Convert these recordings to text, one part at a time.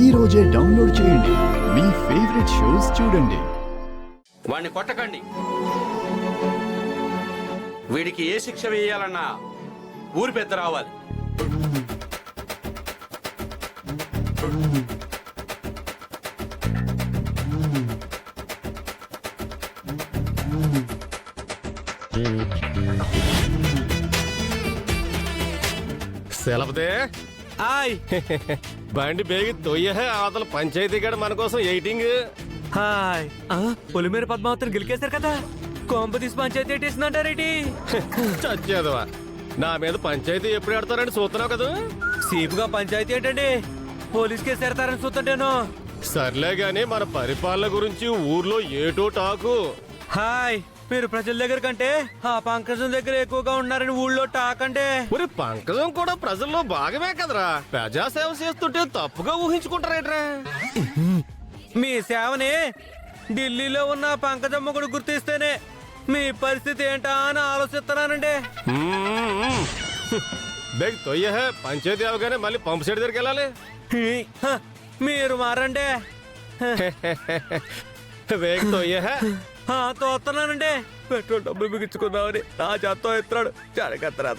ఈ రోజే డౌన్లోడ్ చేయండి. మీ ఫేవరెట్ షోస్ చూడండి. వాణ్ణి కొట్టకండి. వీడికి ఏ శిక్ష వేయాలన్నా ఊరి పెద్ద రావాలి. సెలవుదే హాయ్ బండి బేగి తొయ్య అవతల పంచాయతీ గడ మన కోసం ఎయిటింగ్. హాయ్ పొలిమేర పద్మావతిని గెలికేశారు కదా, కొంప తీసి పంచాయతీ ఎట్టేసిందంటారేటి? చచ్చేదవా, నా మీద పంచాయతీ ఎప్పుడు ఆడతారని చూస్తున్నావు కదా. సీపుగా పంచాయతీ ఏంటండి, పోలీస్ కేసు ఎడతారని చూస్తుంటాను. సర్లే గాని మన పరిపాలన గురించి ఊర్లో ఏటో టాకు. హాయ్, మీరు ప్రజల దగ్గర కంటే ఆ పంకజం దగ్గర ఎక్కువగా ఉన్నారని ఊళ్ళో టాక్ అంటే. ఒరే పంకజం కూడా ప్రజల్లో భాగమే కదరా, ప్రజాసేవ చేస్తుంటే తప్పుగా ఊహించుకుంటారేట్రా. మీ సేవని ఢిల్లీలో ఉన్న పంకజమ్మ కూడా గుర్తిస్తేనే మీ పరిస్థితి ఏంటా అని ఆలోచిస్తున్నానండి. బేగ్ తొయ్య పంచాయతీ అవగానే మళ్ళీ పంపు సెట్ దగ్గరికి వెళ్ళాలి. మీరు మారండి. బేగ్ తొయ్య తోస్తున్నానండి. పెట్రోల్ డబ్బులు బిగించుకుందామని నా చేత్తో ఎత్తాడు జరగత్తరా.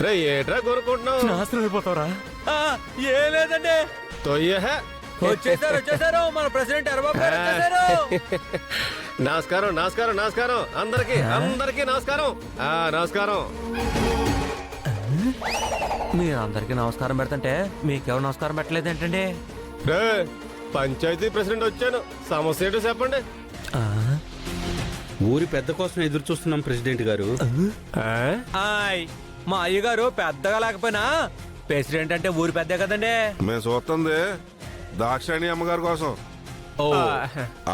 రే ఏట్రా కోరుకుంటున్నావు? నాశనం అయిపోతావరా? ఏ లేదండి, తొయ్య వచ్చేసారు మన ప్రెసిడెంట్ ఎర్రబాబు గారు వచ్చేసారు. నమస్కారం నమస్కారం నమస్కారం అందరికి అందరికి నమస్కారం. నమస్కారం. మీరు అందరికి నమస్కారం పెడుతుంటే మీకెవరు నమస్కారం పెట్టలేదేంటండి? రే పంచాయతీ ప్రెసిడెంట్ వచ్చాను, సమస్య ఏంటో చెప్పండి. ఊరి పెద్ద కోసం ఎదురు చూస్తున్నాం ప్రెసిడెంట్ గారు. హాయ్, మా అయ్యగారు పెద్దగా లేకపోయినా ప్రెసిడెంట్ అంటే ఊరి పెద్ద కదండి. మేము చూస్తుంది దాక్షాయణి అమ్మగారి కోసం. ఓ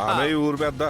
ఆమె ఈ ఊరు పెద్ద.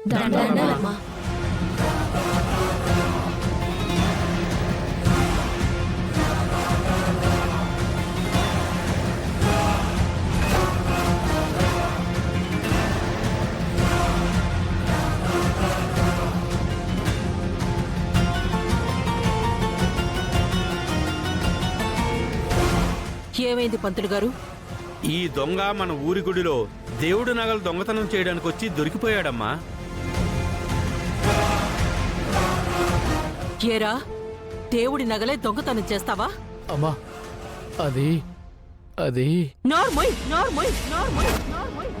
దండలమ్మా. ఏమైంది పంతులు గారు? ఈ దొంగ మన ఊరి గుడిలో దేవుడు నగలు దొంగతనం చేయడానికి వచ్చి దొరికిపోయాడమ్మా. ఏరా, దేవుడి నగలే దొంగతనం చేస్తావా? అమ్మా అది అది నార్మల్ నార్మల్ నార్మల్ నార్మల్.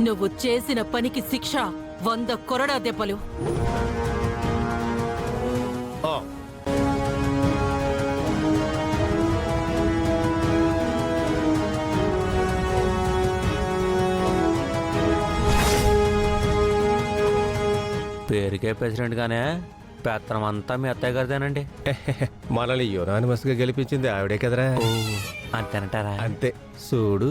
నువ్వు చేసిన పనికి శిక్ష 100 కొరడా దెబ్బలు. పేరుకే ప్రెసిడెంట్ గానే పెత్తనం అంతా మీ అత్తయ్య గారిదేనండి. మనల్ని యునానిమస్ గా గెలిపించింది ఆవిడే కదరా. అంతేనంటారా? అంతే చూడు.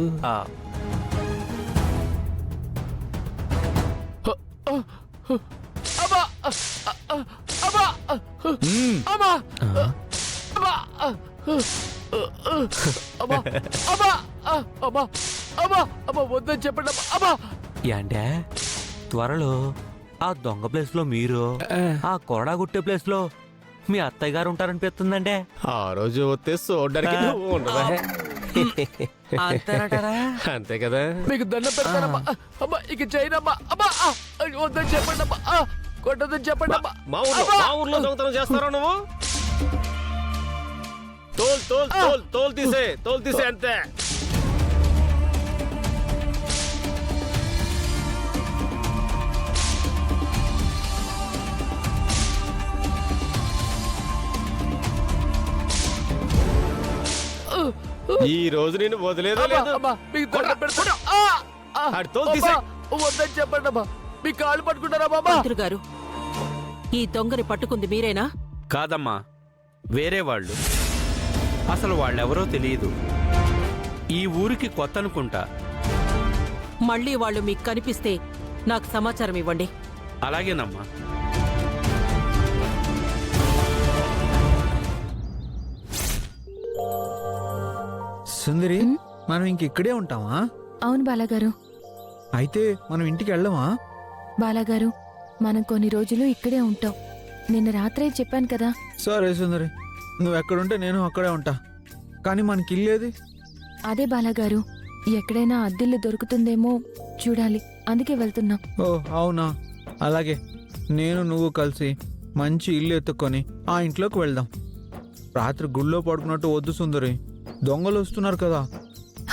వద్దని చెప్పండి అమ్మా. అంటే త్వరలో ఆ దొంగ ప్లేస్ లో మీరు, ఆ కొరడా గుట్టే ప్లేస్ లో మీ అత్తయ్య గారు ఉంటారనిపిస్తుందండి. ఆ రోజు వస్తే చూడడానికి నువ్వు ఉండవా? అంతేనంటారా? అంతే కదా. మీకు దండం పెడతానమ్మా. అమ్మా ఇక చేయనమ్మా. అమ్మా వద్దని చెప్పండి అమ్మా. కొట్టదని చెప్పండి అమ్మా. మా ఊర్లో దొంగతనం చేస్తారా నువ్వు? తోల్ తోల్ తోల్ తోల్ తీసే అంతే. ఈ రోజు నేను వదిలేదే అబ్బా, లేదు. అబ్బా, మీకు దండం పెడతాను. ఆ, ఆ, ఆడి తోలు అబ్బా, తీసేయ్. వద్దని చెప్పండి అమ్మా. మీ కాళ్ళు పట్టుకుంటారా బాబా? మంత్రి గారు ఈ దొంగని పట్టుకుంది మీరేనా? కాదమ్మా, వేరే వాళ్ళు. అసలు వాళ్ళెవరో తెలియదు. ఈ ఊరికి కొత్త అనుకుంటా. మళ్ళీ వాళ్ళు మీకు కనిపిస్తే నాకు సమాచారం ఇవ్వండి. అలాగేనమ్మా. సుందరి, మనం ఇంకిక్కడే ఉంటామా? అవును బాలాగారు. అయితే మనం ఇంటికి వెళ్ళమా? బాలాగారు, మనం కొన్ని రోజులు ఇక్కడే ఉంటాం. నిన్న రాత్రే చెప్పాను కదా. సరే సుందరి, నువ్వు ఎక్కడుంటే నేను అక్కడే ఉంటా. కానీ మనకి ఇల్లేది? అదే బాలాగారు, ఎక్కడైనా అద్దెల్లు దొరుకుతుందేమో చూడాలి, అందుకే వెళ్తున్నాం. ఓ అవునా, అలాగే. నేను నువ్వు కలిసి మంచి ఇల్లు ఎత్తుక్కొని ఆ ఇంట్లోకి వెళ్దాం. రాత్రి గుళ్ళో పడుకున్నట్టు వద్దు సుందరి, దొంగలు వస్తున్నారు కదా.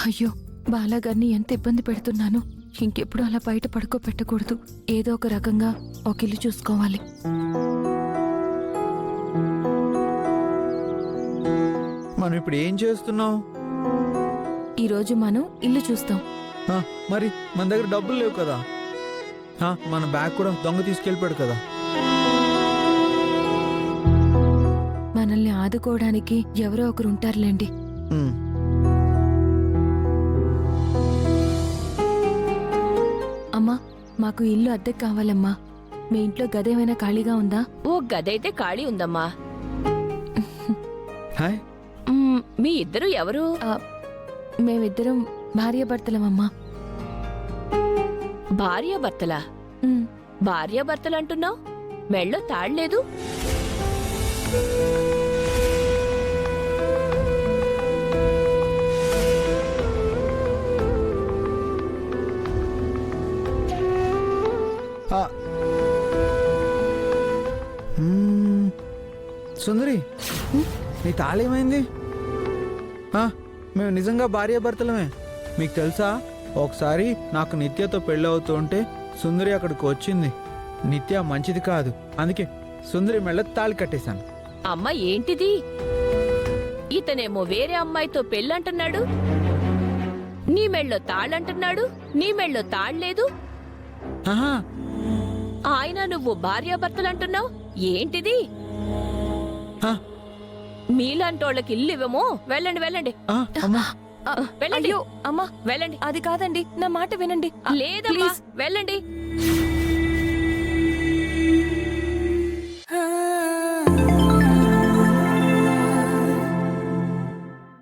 అయ్యో, బాలాగారిని ఎంత ఇబ్బంది పెడుతున్నాను. ఇంకెప్పుడు అలా బయట పడుకోబెట్టకూడదు. ఏదో ఒక రకంగా ఒక ఇల్లు చూసుకోవాలి. మనం ఇప్పుడు ఏం చేస్తున్నాం? ఈరోజు మనం ఇల్లు చూస్తాం. మరి మన దగ్గర డబ్బులు లేవు కదా. మన బ్యాగ్ కూడా దొంగ తీసుకెళ్ళిపోయాడు కదా. మనల్ని ఆదుకోవడానికి ఎవరో ఒకరు ఉంటారులేండి. ఉమ్. అమ్మా, మాకు ఇల్లు అద్దెకు కావాలమ్మా. మీ ఇంట్లో గదేమైనా ఖాళీగా ఉందా? ఓ గదైతే ఖాళీ ఉందమ్మా. హాయ్. మీ ఇద్దరు ఎవరు? మేమిద్దరం భార్యాభర్తలమమ్మా. భార్యాభర్తలా? భార్యాభర్తలు అంటున్నావు, మెళ్ళో తాళ్లేదు. సుందరి, నీ తాళేమైంది? మేము నిజంగా భార్యాభర్తలమే. మీకు తెలుసా, ఒకసారి నాకు నిత్యతో పెళ్ళి అవుతుంటే సుందరి అక్కడికి వచ్చింది. నిత్య మంచిది కాదు, అందుకే సుందరి మెళ్ళ తాళి కట్టేశాను. అమ్మ ఏంటిది? ఇతనేమో వేరే అమ్మాయితో పెళ్ళంటున్నాడు, నీ మెళ్ళో తాళ్ళంటున్నాడు, నీ మెళ్ళో తాళ్లేదు. ఆహా, ఆయన నువ్వు భార్యాభర్తలంటున్నావు ఏంటిది? మీలాంటోళ్ళకి ఇల్లు ఇవ్వమో. వెళ్ళండి వెళ్ళండి అమ్మా. వెళ్ళండి. అయ్యో అమ్మా, వెళ్ళండి. అది కాదండి, నా మాట వినండి. లేదమ్మా, వెళ్ళండి. ఆ